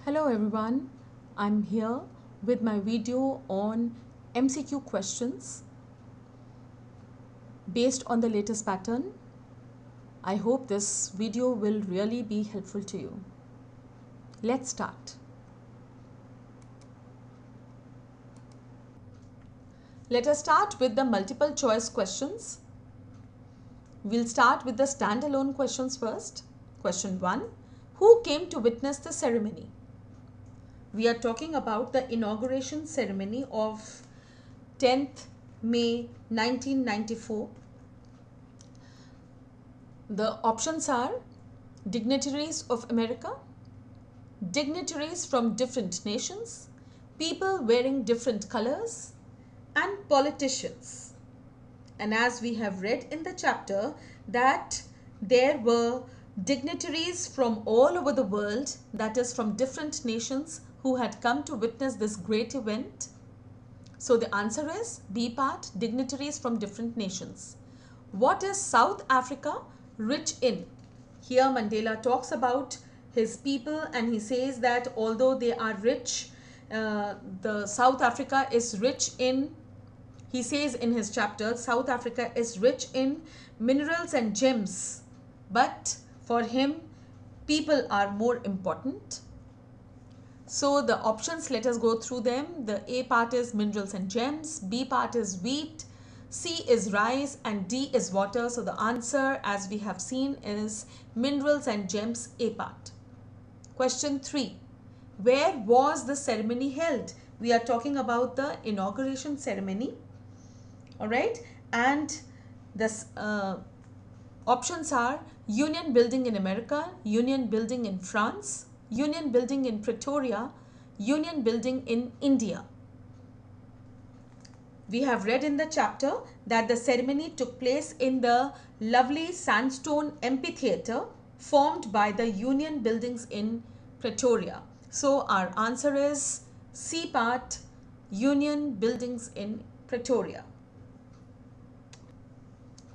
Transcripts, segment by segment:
Hello everyone, I'm here with my video on MCQ questions based on the latest pattern. I hope this video will really be helpful to you. Let's start. Let us start with the multiple choice questions. We'll start with the standalone questions first. Question 1. Who came to witness the ceremony? We are talking about the inauguration ceremony of 10th May 1994. The options are dignitaries of America, dignitaries from different nations, people wearing different colors, and politicians. And as we have read in the chapter that there were dignitaries from all over the world, that is from different nations, who had come to witness this great event. So the answer is B part, dignitaries from different nations. What is South Africa rich in? Here Mandela talks about his people and he says that although they are rich, the South Africa is rich in, he says in his chapter, South Africa is rich in minerals and gems, but for him, people are more important. So the options, let us go through them. The A part is minerals and gems, B part is wheat, C is rice, and D is water. So the answer, as we have seen, is minerals and gems, A part. Question 3. Where was the ceremony held? We are talking about the inauguration ceremony. Alright, and the options are Union Building in America, Union Building in France, Union Building in Pretoria, Union Building in India. We have read in the chapter that the ceremony took place in the lovely sandstone amphitheater formed by the Union Buildings in Pretoria. So our answer is C part, Union Buildings in Pretoria.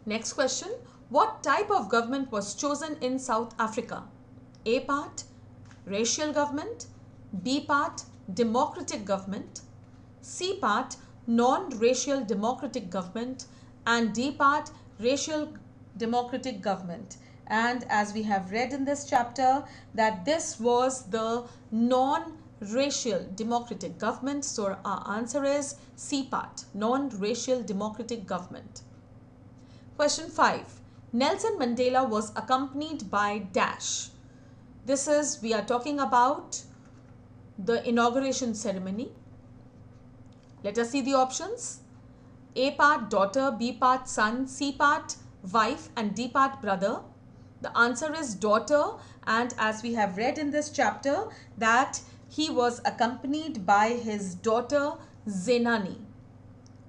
Next question. What type of government was chosen in South Africa? A part, racial government, B part, democratic government, C part, non-racial democratic government, and D part, racial democratic government. And as we have read in this chapter that this was the non-racial democratic government. So our answer is C part, non-racial democratic government. Question 5. Nelson Mandela was accompanied by dash. This is, we are talking about the inauguration ceremony. Let us see the options. A part daughter, B part son, C part wife, and D part brother. The answer is daughter, and as we have read in this chapter that he was accompanied by his daughter Zenani.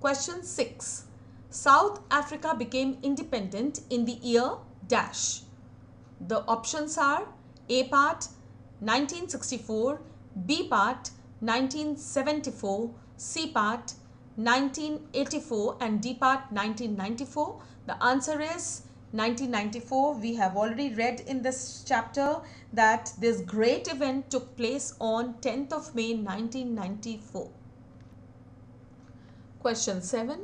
Question 6. South Africa became independent in the year dash. The options are A part 1964, B part 1974, C part 1984, and D part 1994. The answer is 1994. We have already read in this chapter that this great event took place on 10th of May 1994. Question 7.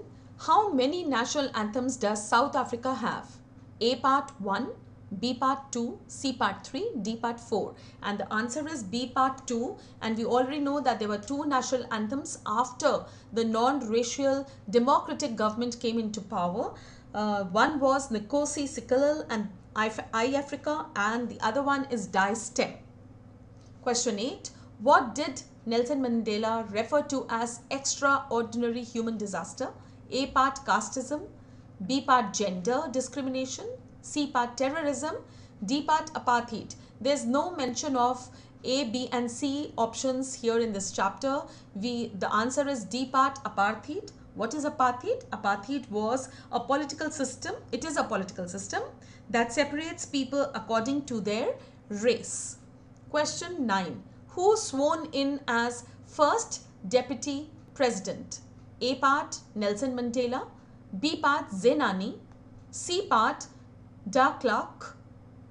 How many national anthems does South Africa have? A part 1, B part 2, C part 3, D part 4. And the answer is B part 2. And we already know that there were two national anthems after the non-racial democratic government came into power. One was Nkosi Sikelel and iAfrica, and the other one is Die Stem. Question 8. What did Nelson Mandela refer to as extraordinary human disaster? A part casteism, B part gender discrimination, C part terrorism, D part apartheid. There's no mention of A, B and C options here in this chapter. The answer is D part apartheid. What is apartheid? Apartheid was a political system. It is a political system that separates people according to their race. Question 9. Who sworn in as first deputy president? A part Nelson Mandela, B part Zenani, C part de Klerk,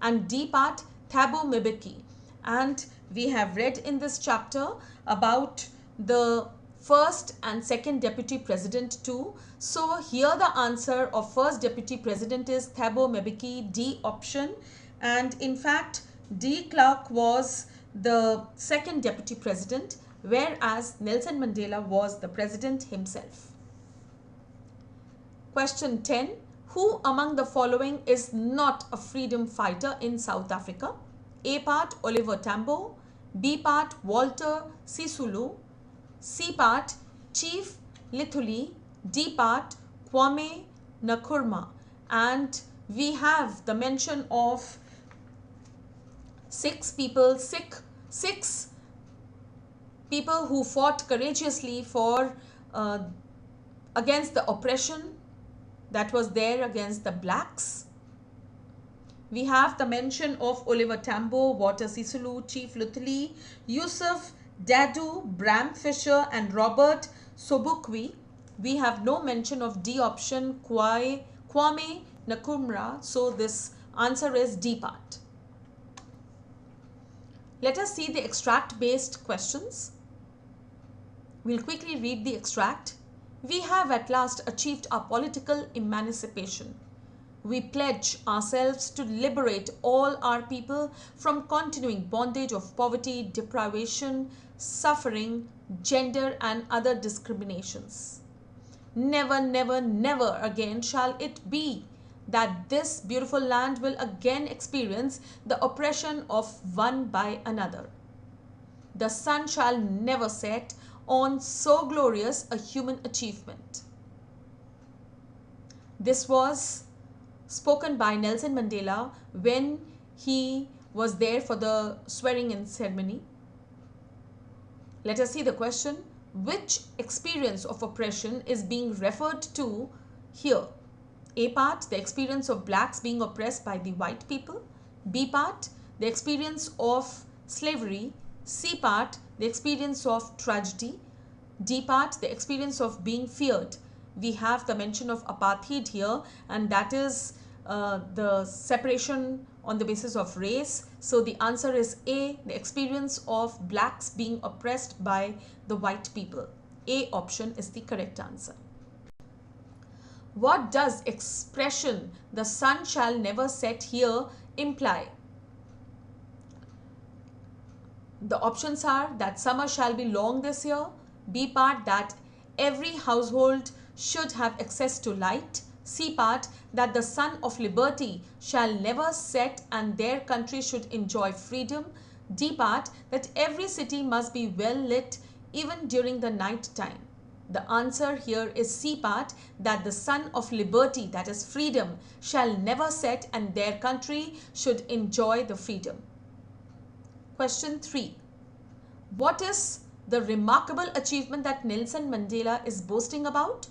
and D part Thabo Mbeki. And We have read in this chapter about the first and second deputy president too. So here the answer of first deputy president is Thabo Mbeki, D option. And in fact, de Klerk was the second deputy president, whereas Nelson Mandela was the president himself. Question 10. Who among the following is not a freedom fighter in South Africa? A part Oliver Tambo, B part Walter Sisulu, C part Chief Lithuli, D part Kwame Nkrumah. And we have the mention of six people who fought courageously for against the oppression that was there against the blacks. We have the mention of Oliver Tambo, Walter Sisulu, Chief Lithuli, Yusuf Dadoo, Bram Fisher and Robert Sobukwe. We have no mention of D option, Kwame Nkrumah. So this answer is D part. Let us see the extract based questions. We'll quickly read the extract. We have at last achieved our political emancipation. We pledge ourselves to liberate all our people from continuing bondage of poverty, deprivation, suffering, gender and other discriminations. Never, never, never again shall it be that this beautiful land will again experience the oppression of one by another. The sun shall never set on so glorious a human achievement. This was spoken by Nelson Mandela when he was there for the swearing-in ceremony. Let us see the question. Which experience of oppression is being referred to here? A part, the experience of blacks being oppressed by the white people. B part, the experience of slavery. C part, the experience of tragedy. D part, the experience of being feared. We have the mention of apartheid here, and that is the separation on the basis of race. So the answer is A, the experience of blacks being oppressed by the white people. A option is the correct answer. What does expression "the sun shall never set" here imply? The options are that summer shall be long this year. B part, that every household should have access to light. C part, that the sun of liberty shall never set and their country should enjoy freedom. D part, that every city must be well lit even during the night time. The answer here is C part, that the sun of liberty, that is freedom, shall never set and their country should enjoy the freedom. Question 3. What is the remarkable achievement that Nelson Mandela is boasting about?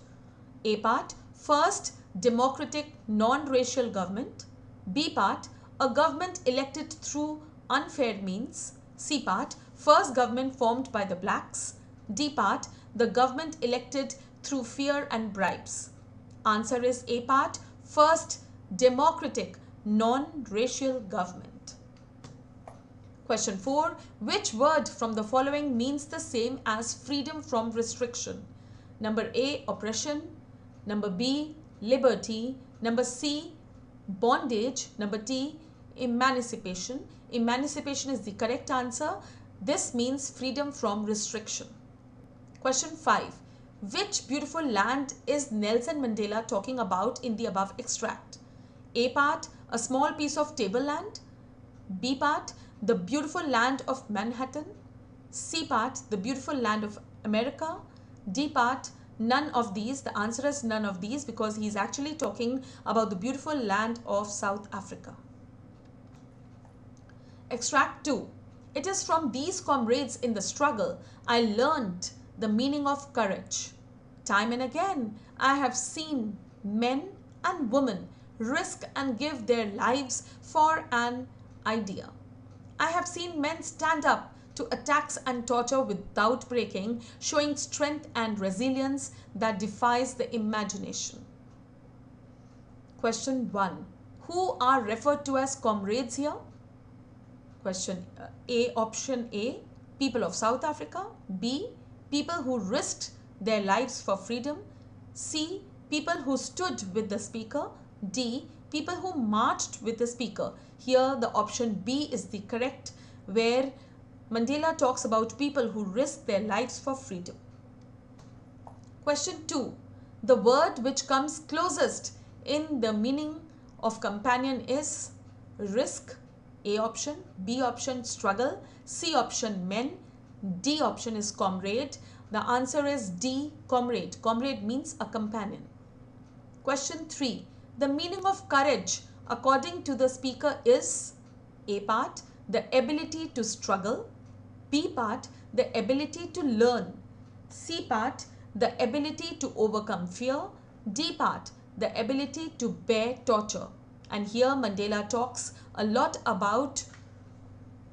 A part, first democratic non-racial government. B part, a government elected through unfair means. C part, first government formed by the blacks. D part, the government elected through fear and bribes. Answer is A part, first democratic non-racial government. Question 4. Which word from the following means the same as freedom from restriction? Number A, oppression. Number B, liberty. Number C, bondage. Number D, emancipation. Emancipation is the correct answer. This means freedom from restriction. Question 5. Which beautiful land is Nelson Mandela talking about in the above extract? A part, a small piece of tableland. B part, the beautiful land of Manhattan. C part, the beautiful land of America. D part, none of these. The answer is none of these because he is actually talking about the beautiful land of South Africa. Extract 2. It is from these comrades in the struggle I learned the meaning of courage. Time and again, I have seen men and women risk and give their lives for an idea. I have seen men stand up to attacks and torture without breaking, showing strength and resilience that defies the imagination. Question 1. Who are referred to as comrades here? Question A, option A, people of South Africa. B, people who risked their lives for freedom. C, people who stood with the speaker. D, people who marched with the speaker. Here the option B is the correct, where Mandela talks about people who risked their lives for freedom. Question 2. The word which comes closest in the meaning of companion is risk. A option, B option struggle, C option men, D option is comrade. The answer is D, comrade. Comrade means a companion. Question 3. The meaning of courage according to the speaker is A part, the ability to struggle, B part, the ability to learn, C part, the ability to overcome fear, D part, the ability to bear torture. And here Mandela talks a lot about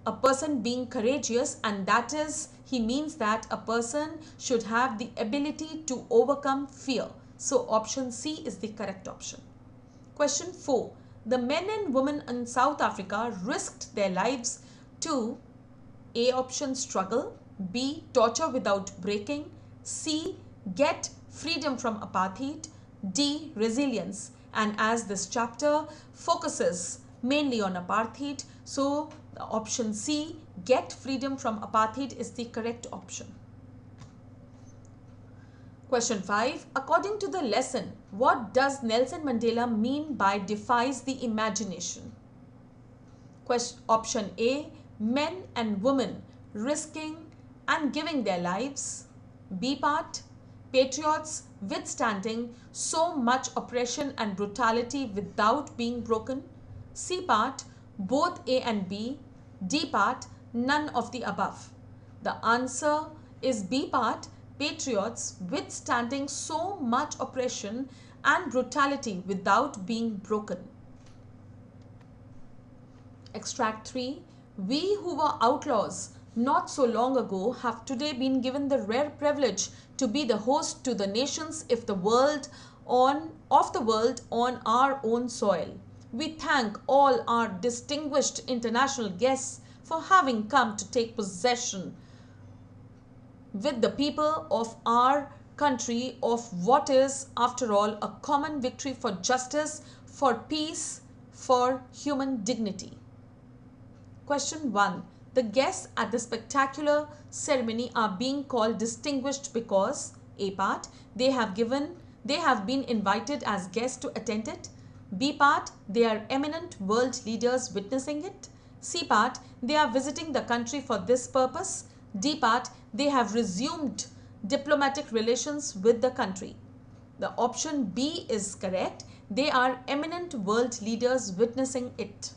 a person being courageous, and that is, he means that a person should have the ability to overcome fear. So option C is the correct option. Question 4. The men and women in South Africa risked their lives to A option struggle, B torture without breaking, C get freedom from apartheid, D resilience. And as this chapter focuses mainly on apartheid, so the option C, get freedom from apartheid, is the correct option. Question 5. According to the lesson, what does Nelson Mandela mean by defies the imagination? Option A, men and women risking and giving their lives. B part, patriots withstanding so much oppression and brutality without being broken. C part, both A and B. D part, none of the above. The answer is B part, patriots withstanding so much oppression and brutality without being broken. Extract 3. We who were outlaws not so long ago have today been given the rare privilege to be the host to the nations of the world on our own soil. We thank all our distinguished international guests for having come to take possession with the people of our country of what is, after all, a common victory for justice, for peace, for human dignity. Question 1. The guests at the spectacular ceremony are being called distinguished because A part, they have been invited as guests to attend it. B part, they are eminent world leaders witnessing it. C part, they are visiting the country for this purpose. D part, they have resumed diplomatic relations with the country. The option B is correct. They are eminent world leaders witnessing it.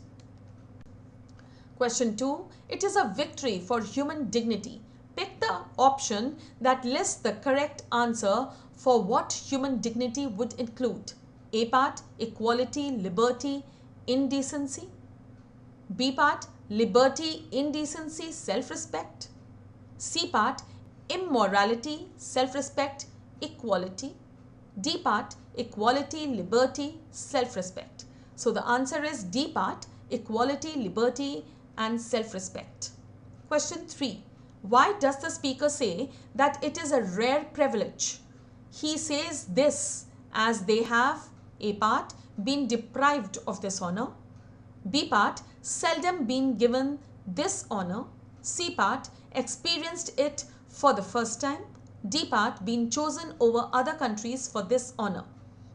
Question 2. It is a victory for human dignity. Pick the option that lists the correct answer for what human dignity would include. A part, equality, liberty, indecency. B part, liberty, indecency, self-respect. C part, immorality, self-respect, equality. D part, equality, liberty, self-respect. So the answer is D part, equality, liberty, and self-respect. Question 3. Why does the speaker say that it is a rare privilege? He says this as they have, A part, been deprived of this honor. B part, seldom been given this honor. C part, experienced it for the first time. D part, been chosen over other countries for this honor.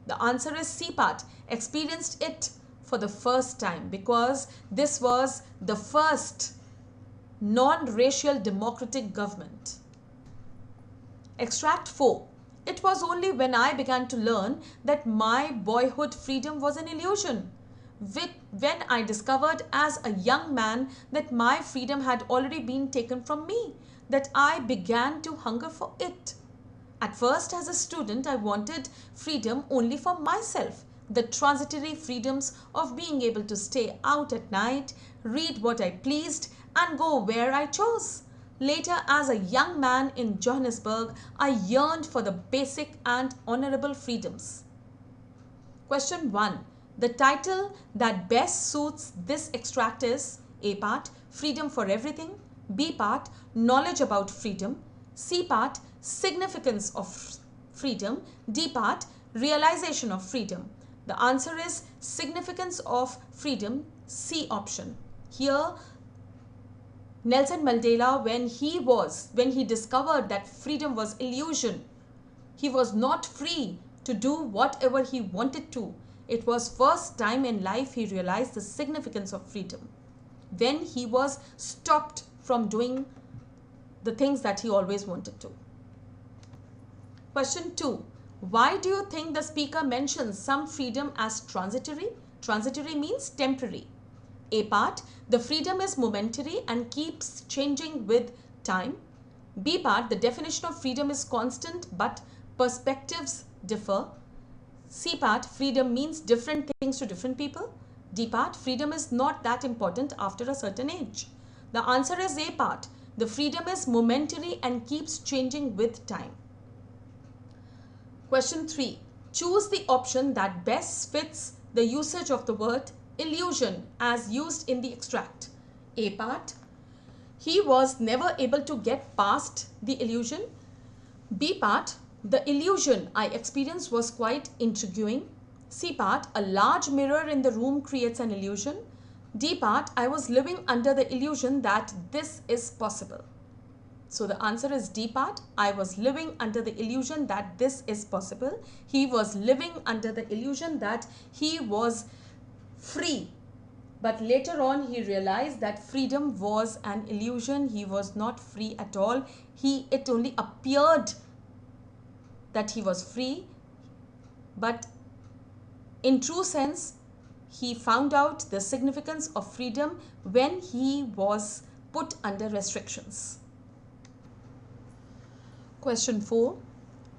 The answer is C part, experienced it for the first time, because this was the first non-racial democratic government. Extract 4. It was only when I began to learn that my boyhood freedom was an illusion. When I discovered as a young man that my freedom had already been taken from me, that I began to hunger for it. At first, as a student, I wanted freedom only for myself, the transitory freedoms of being able to stay out at night, read what I pleased, and go where I chose. Later, as a young man in Johannesburg, I yearned for the basic and honorable freedoms. Question 1. The title that best suits this extract is A part, freedom for everything. B part, knowledge about freedom. C part, significance of freedom. D part, realization of freedom. The answer is significance of freedom, C option. Here, Nelson Mandela, when he discovered that freedom was illusion, he was not free to do whatever he wanted to. It was first time in life he realized the significance of freedom, when he was stopped from doing the things that he always wanted to. Question 2. Why do you think the speaker mentions some freedom as transitory? Transitory means temporary. A part, the freedom is momentary and keeps changing with time. B part, the definition of freedom is constant but perspectives differ. C part, freedom means different things to different people. D part, freedom is not that important after a certain age. The answer is A part, the freedom is momentary and keeps changing with time. Question 3. Choose the option that best fits the usage of the word illusion as used in the extract. A part, he was never able to get past the illusion. B part, the illusion I experienced was quite intriguing. C part, a large mirror in the room creates an illusion. D part, I was living under the illusion that this is possible. So the answer is D part. I was living under the illusion that this is possible. He was living under the illusion that he was free. But later on he realized that freedom was an illusion. He was not free at all. It only appeared that he was free. But in true sense, he found out the significance of freedom when he was put under restrictions. Question 4.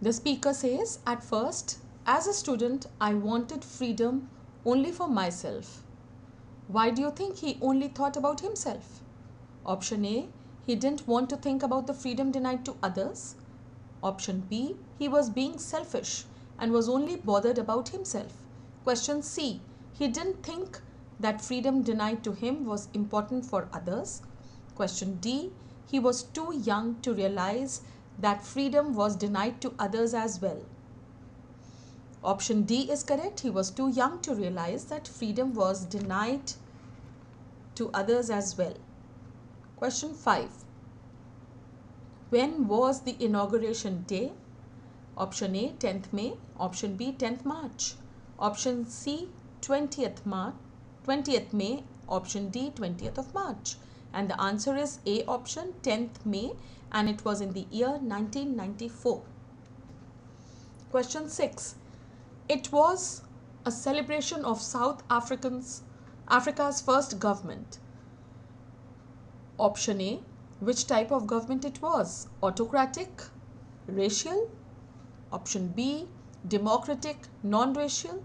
The speaker says, at first, as a student, I wanted freedom only for myself. Why do you think he only thought about himself? Option A, he didn't want to think about the freedom denied to others. Option B, he was being selfish and was only bothered about himself. Question C, he didn't think that freedom denied to him was important for others. Question D, he was too young to realize that freedom was denied to others as well. Option D is correct. He was too young to realize that freedom was denied to others as well. Question 5. When was the inauguration day? Option A, 10th May. Option B, 10th March. Option C, 20th May. Option D, 20th of March. And the answer is A option, 10th May, and it was in the year 1994. Question 6. It was a celebration of South Africa's first government. Option A, which type of government it was? Autocratic, racial? Option B, democratic, non-racial?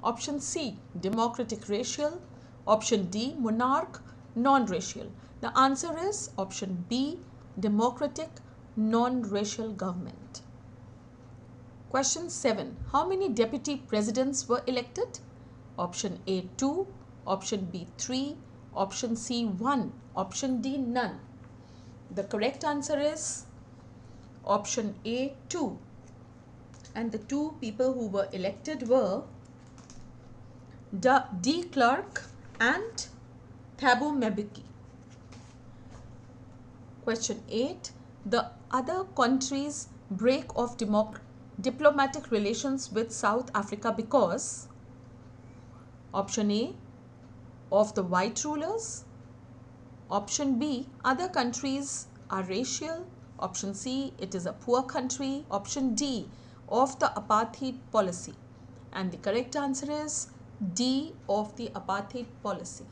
Option C, democratic, racial? Option D, monarch, non-racial. The answer is option B, democratic, non-racial government. Question 7. How many deputy presidents were elected? Option A, 2. Option B, 3. Option C, 1. Option D, none. The correct answer is option A, 2. And the two people who were elected were De Klerk and Thabo Mbeki. Question 8. The other countries break off diplomatic relations with South Africa because option A, of the white rulers. Option B, other countries are racial. Option C, it is a poor country. Option D, of the apartheid policy. And the correct answer is D, of the apartheid policy.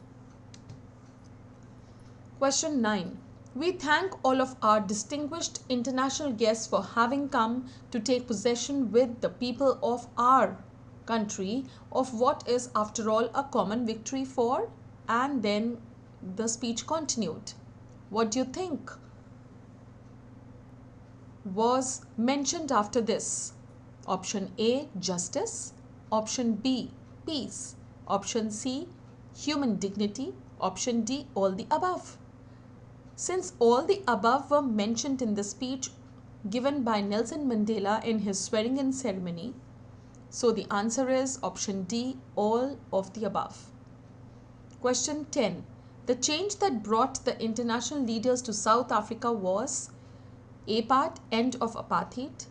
Question 9. We thank all of our distinguished international guests for having come to take possession with the people of our country of what is after all a common victory for, and then the speech continued. What do you think was mentioned after this? Option A, justice. Option B, peace. Option C, human dignity. Option D, all the above. Since all the above were mentioned in the speech given by Nelson Mandela in his swearing-in ceremony, so the answer is option D, all of the above. Question 10. The change that brought the international leaders to South Africa was A part, end of apartheid,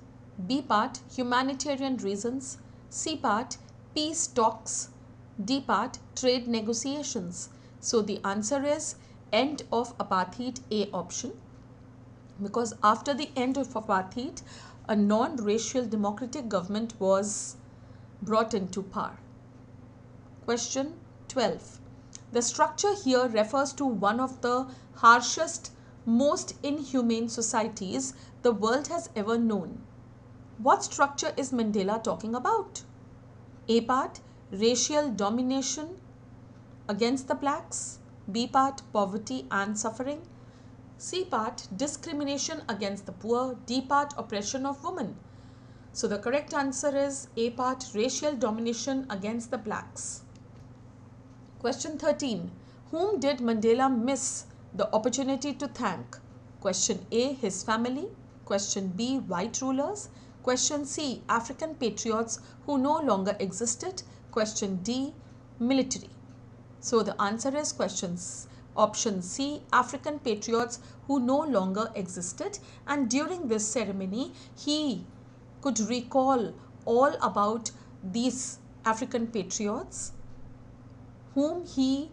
B part, humanitarian reasons, C part, peace talks, D part, trade negotiations. So the answer is end of apartheid, A option, because after the end of apartheid, a non-racial democratic government was brought into power. Question 12. The structure here refers to one of the harshest, most inhumane societies the world has ever known. What structure is Mandela talking about? A part, racial domination against the blacks. B part, poverty and suffering. C part, discrimination against the poor. D part, oppression of women. So the correct answer is A part, racial domination against the blacks. Question 13. Whom did Mandela miss the opportunity to thank? Question A, his family. Question B, white rulers. Question C, African patriots who no longer existed. Question D, military. So the answer is option C, African patriots who no longer existed. And during this ceremony, he could recall all about these African patriots whom he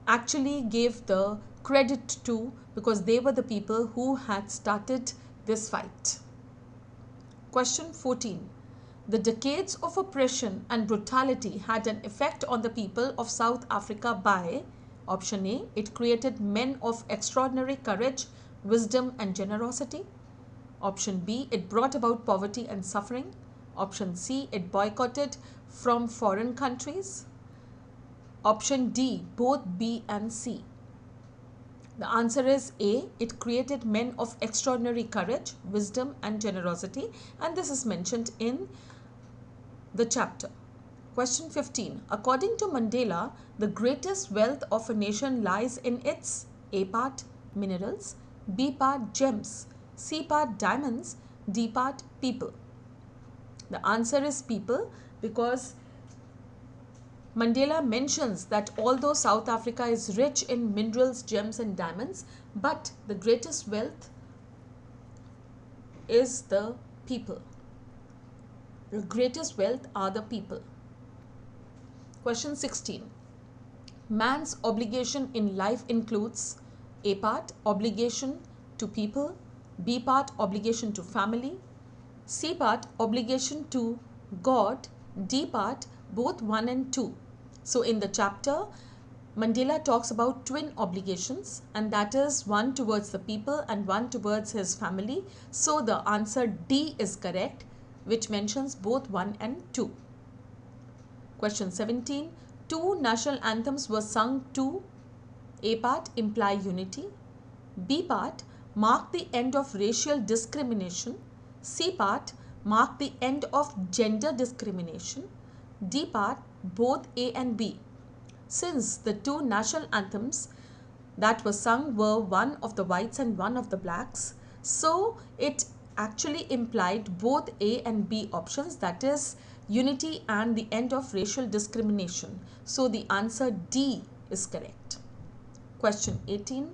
actually gave the credit to, because they were the people who had started this fight. Question 14. The decades of oppression and brutality had an effect on the people of South Africa by option A, it created men of extraordinary courage, wisdom and generosity. Option B, it brought about poverty and suffering. Option C, it boycotted from foreign countries. Option D, both B and C. The answer is A, it created men of extraordinary courage, wisdom and generosity, and this is mentioned in the chapter. Question 15. According to Mandela, the greatest wealth of a nation lies in its A part, minerals, B part, gems, C part, diamonds, D part, people. The answer is people, because Mandela mentions that although South Africa is rich in minerals, gems and diamonds, but the greatest wealth is the people. The greatest wealth are the people. Question 16. Man's obligation in life includes A part, obligation to people, B part, obligation to family, C part, obligation to God, D part, both 1 and 2. So in the chapter, Mandela talks about twin obligations, and that is one towards the people and one towards his family. So the answer D is correct, which mentions both 1 and 2. Question 17. Two national anthems were sung to A part, imply unity, B part, mark the end of racial discrimination, C part, mark the end of gender discrimination, D part, both A and B. Since the two national anthems that were sung were one of the whites and one of the blacks, so it actually implied both A and B options, that is unity and the end of racial discrimination. So the answer D is correct. Question 18.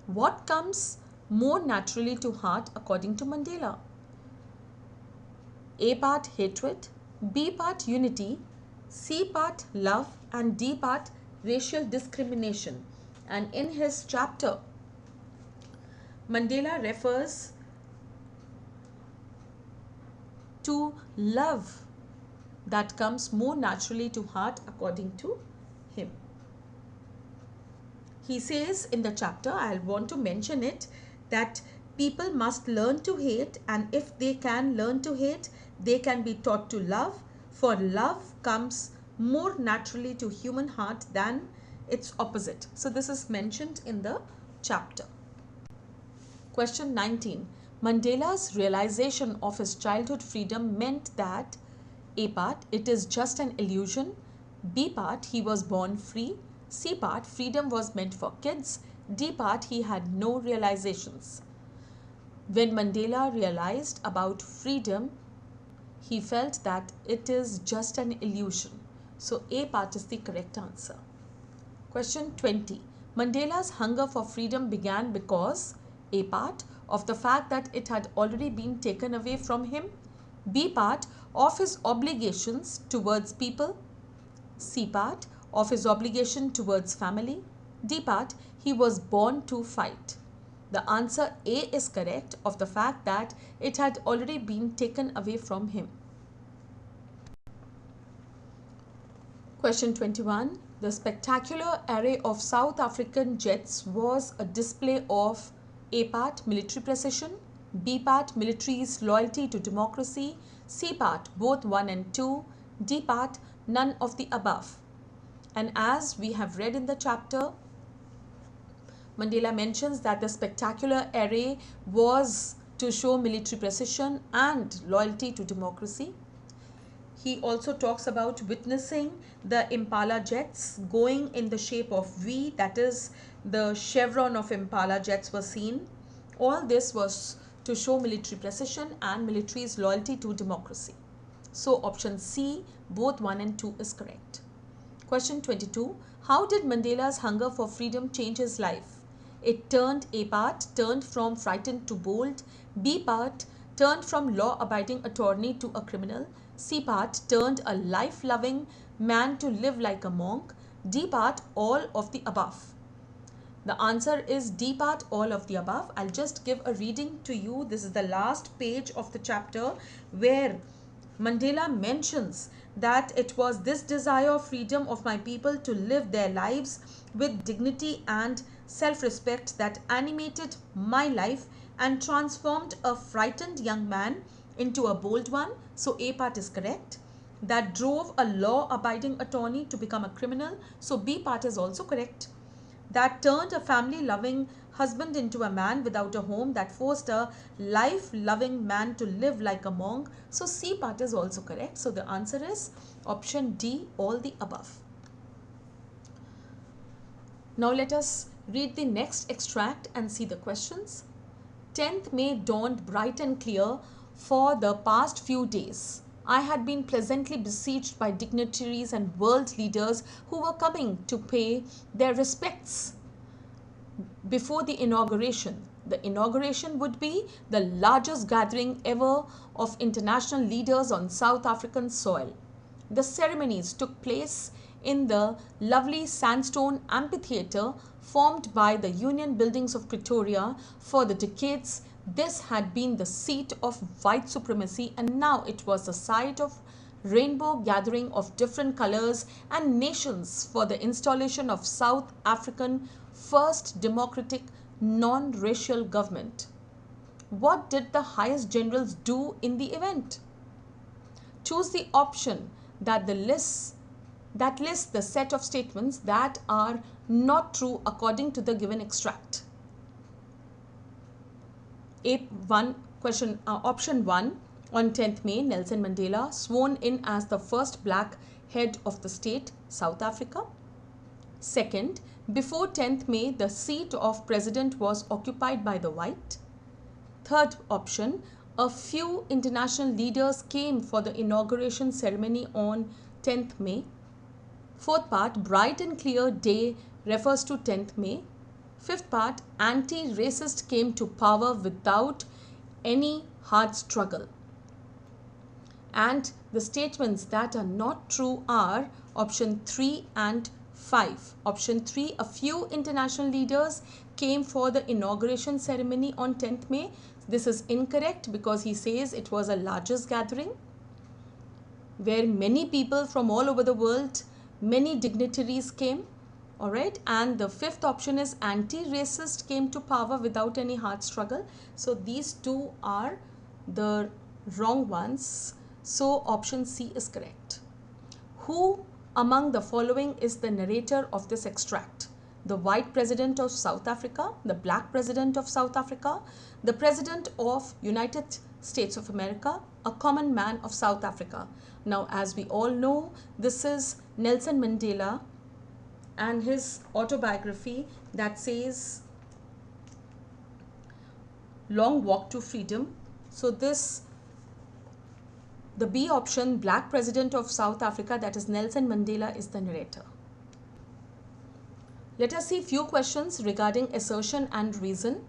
What comes more naturally to heart according to Mandela? A part, hatred, B part, unity, C part, love and D part, racial discrimination. And in his chapter, Mandela refers to love that comes more naturally to heart according to him. He says in the chapter, I want to mention it, that people must learn to hate, and if they can learn to hate, they can be taught to love, for love comes more naturally to human heart than its opposite. So this is mentioned in the chapter. Question 19. Mandela's realization of his childhood freedom meant that A part, it is just an illusion, B part, he was born free, C part, freedom was meant for kids, D part, he had no realizations. When Mandela realized about freedom, he felt that it is just an illusion. So A part is the correct answer. Question 20. Mandela's hunger for freedom began because A part, of the fact that it had already been taken away from him. B part, of his obligations towards people. C part, of his obligation towards family. D part, he was born to fight. The answer A is correct, of the fact that it had already been taken away from him. Question 21. The spectacular array of South African jets was a display of A part, military precision. B part, military's loyalty to democracy. C part, both 1 and 2. D part, none of the above. And as we have read in the chapter, Mandela mentions that the spectacular array was to show military precision and loyalty to democracy. He also talks about witnessing the Impala jets going in the shape of V, that is, the chevron of Impala jets was seen. All this was to show military precision and military's loyalty to democracy. So option C, both 1 and 2 is correct. Question 22. How did Mandela's hunger for freedom change his life? It turned A part, turned from frightened to bold. B part, turned from law-abiding attorney to a criminal. C part, turned a life-loving man to live like a monk. D part, all of the above. The answer is D part, all of the above. I'll just give a reading to you. This is the last page of the chapter where Mandela mentions that it was this desire of freedom of my people to live their lives with dignity and self-respect that animated my life and transformed a frightened young man into a bold one. So A part is correct. That drove a law-abiding attorney to become a criminal. So B part is also correct. That turned a family-loving husband into a man without a home. That forced a life-loving man to live like a monk. So C part is also correct. So the answer is option D, all the above. Now let us read the next extract and see the questions. 10th May dawned bright and clear. For the past few days, I had been pleasantly besieged by dignitaries and world leaders who were coming to pay their respects before the inauguration. The inauguration would be the largest gathering ever of international leaders on South African soil. The ceremonies took place in the lovely sandstone amphitheatre formed by the Union Buildings of Pretoria. For the decades, this had been the seat of white supremacy, and now it was the site of rainbow gathering of different colors and nations for the installation of South African first democratic non-racial government. What did the highest generals do in the event? Choose the option that lists the set of statements that are not true according to the given extract. Option 1. On 10th May, Nelson Mandela sworn in as the first black head of the state, South Africa. Second, before 10th May, the seat of president was occupied by the white. Third option, a few international leaders came for the inauguration ceremony on 10th May. Fourth part, bright and clear day refers to 10th May. Fifth part, anti-racist came to power without any hard struggle. And the statements that are not true are option 3 and 5. Option 3, a few international leaders came for the inauguration ceremony on 10th May. This is incorrect because he says it was a largest gathering where many people from all over the world, many dignitaries came. Alright, and the fifth option is anti-racist came to power without any hard struggle. So these two are the wrong ones. So option C is correct. Who among the following is the narrator of this extract? The white president of South Africa, the black president of South Africa, the president of United States of America, a common man of South Africa. Now, as we all know, this is Nelson Mandela and his autobiography, that says Long Walk to Freedom. So the B option, Black President of South Africa, that is Nelson Mandela, is the narrator. Let us see few questions regarding assertion and reason.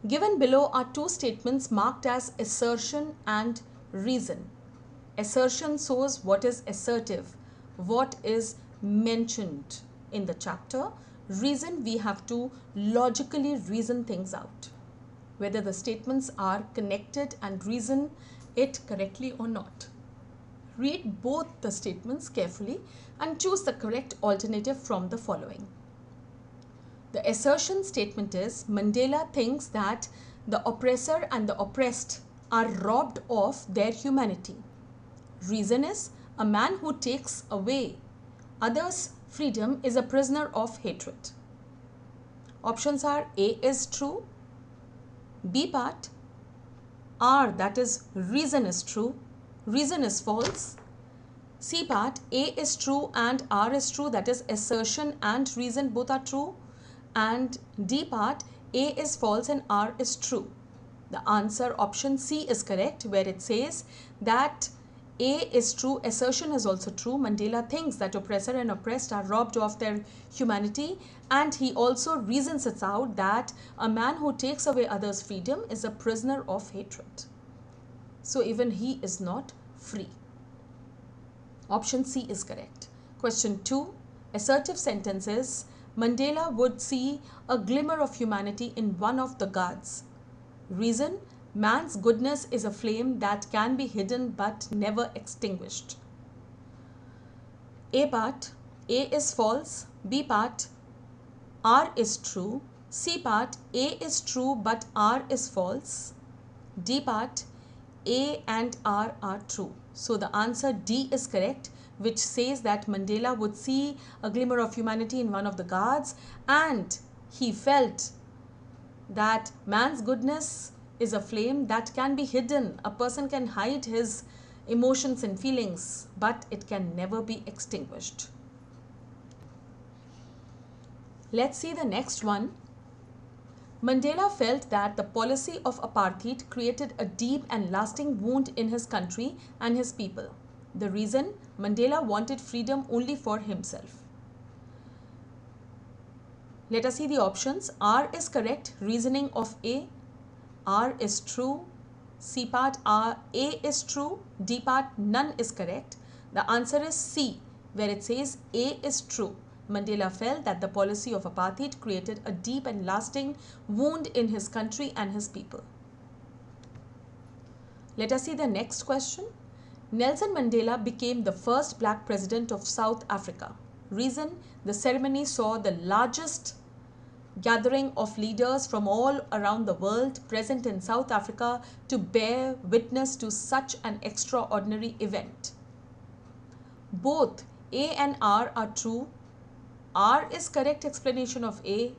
Given below are two statements marked as assertion and reason. Assertion shows what is assertive, what is mentioned in the chapter. Reason, we have to logically reason things out, whether the statements are connected and reason it correctly or not. Read both the statements carefully and choose the correct alternative from the following. The assertion statement is Mandela thinks that the oppressor and the oppressed are robbed of their humanity. Reason is a man who takes away others' freedom is a prisoner of hatred. Options are A is true, B part, R, that is reason is true, reason is false. C part, A is true and R is true, that is assertion and reason both are true. And D part, A is false and R is true. The answer option C is correct, where it says that A is true, assertion is also true. Mandela thinks that oppressor and oppressed are robbed of their humanity, and he also reasons it out that a man who takes away others' freedom is a prisoner of hatred. So even he is not free. Option C is correct. Question 2. Assertive sentences. Mandela would see a glimmer of humanity in one of the guards. Reason, man's goodness is a flame that can be hidden but never extinguished. A part, A is false. B part, R is true. C part, A is true but R is false. D part, A and R are true. So the answer D is correct, which says that Mandela would see a glimmer of humanity in one of the guards, and he felt that man's goodness is a flame that can be hidden. A person can hide his emotions and feelings, but it can never be extinguished. Let's see the next one. Mandela felt that the policy of apartheid created a deep and lasting wound in his country and his people. The reason, Mandela wanted freedom only for himself. Let us see the options. R is correct, reasoning of A. R is true. C part, A is true. D part, none is correct. The answer is C, where it says A is true. Mandela felt that the policy of apartheid created a deep and lasting wound in his country and his people. Let us see the next question. Nelson Mandela became the first black president of South Africa. Reason, the ceremony saw the largest gathering of leaders from all around the world present in South Africa to bear witness to such an extraordinary event. Both A and R are true. R is correct explanation of A.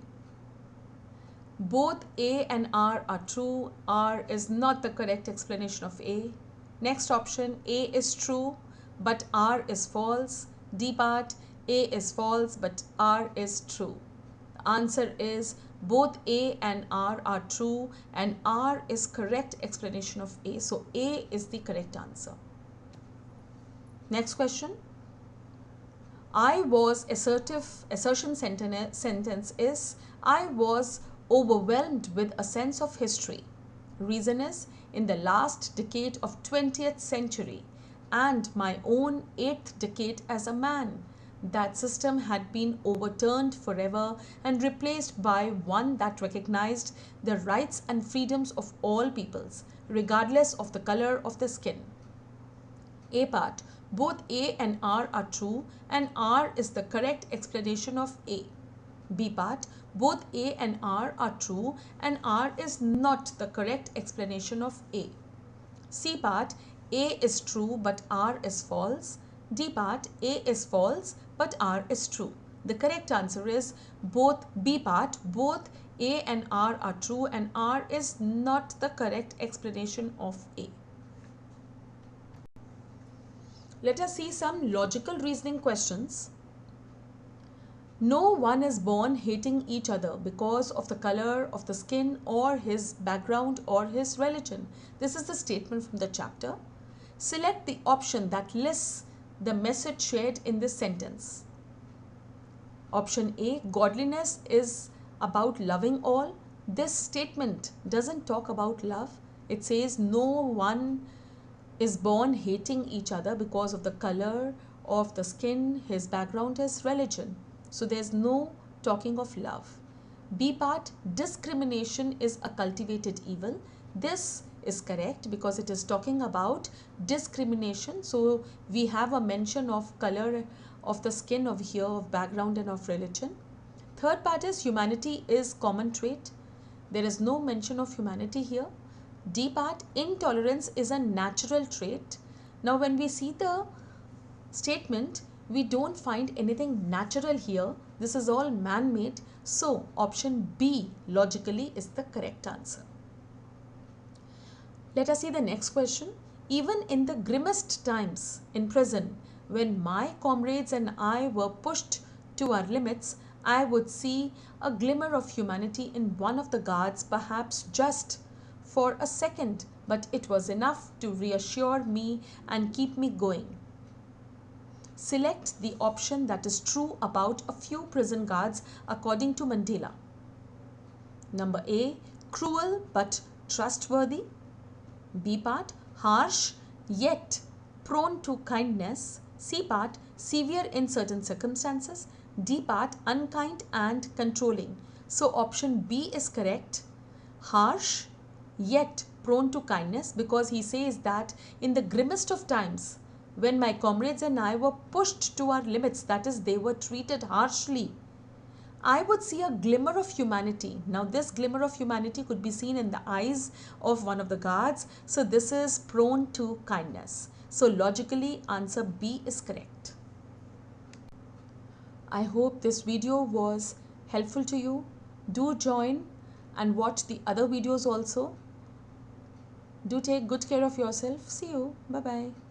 Both A and R are true. R is not the correct explanation of A. Next option, A is true but R is false. D part, A is false but R is true. The answer is both A and R are true, and R is correct explanation of A. So A is the correct answer. Next question. I was assertion sentence is I was overwhelmed with a sense of history. Reason is in the last decade of 20th century and my own 8th decade as a man, that system had been overturned forever and replaced by one that recognized the rights and freedoms of all peoples, regardless of the color of the skin. A part, both A and R are true and R is the correct explanation of A. B part, both A and R are true and R is not the correct explanation of A. C part, A is true but R is false. D part, A is false but R is true. The correct answer is both B part, both A and R are true and R is not the correct explanation of A. Let us see some logical reasoning questions. No one is born hating each other because of the color of the skin or his background or his religion. This is the statement from the chapter. Select the option that lists the message shared in this sentence. Option A, godliness is about loving all. This statement doesn't talk about love. It says no one is born hating each other because of the color of the skin, his background, his religion. So there's no talking of love. B part, discrimination is a cultivated evil. This is correct because it is talking about discrimination. So we have a mention of color of the skin over here, of background and of religion. Third part is humanity is common trait. There is no mention of humanity here. D part, intolerance is a natural trait. Now when we see the statement, we don't find anything natural here. This is all man-made. So option B logically is the correct answer. Let us see the next question. Even in the grimmest times in prison, when my comrades and I were pushed to our limits, I would see a glimmer of humanity in one of the guards, perhaps just for a second, but it was enough to reassure me and keep me going. Select the option that is true about a few prison guards according to Mandela. Number A, cruel but trustworthy. B part, harsh yet prone to kindness. C part, severe in certain circumstances. D part, unkind and controlling. So option B is correct. Harsh yet prone to kindness, because he says that in the grimmest of times, when my comrades and I were pushed to our limits, that is, they were treated harshly, I would see a glimmer of humanity. Now this glimmer of humanity could be seen in the eyes of one of the guards. So this is prone to kindness. So logically answer B is correct. I hope this video was helpful to you. Do join and watch the other videos also. Do take good care of yourself. See you. Bye-bye.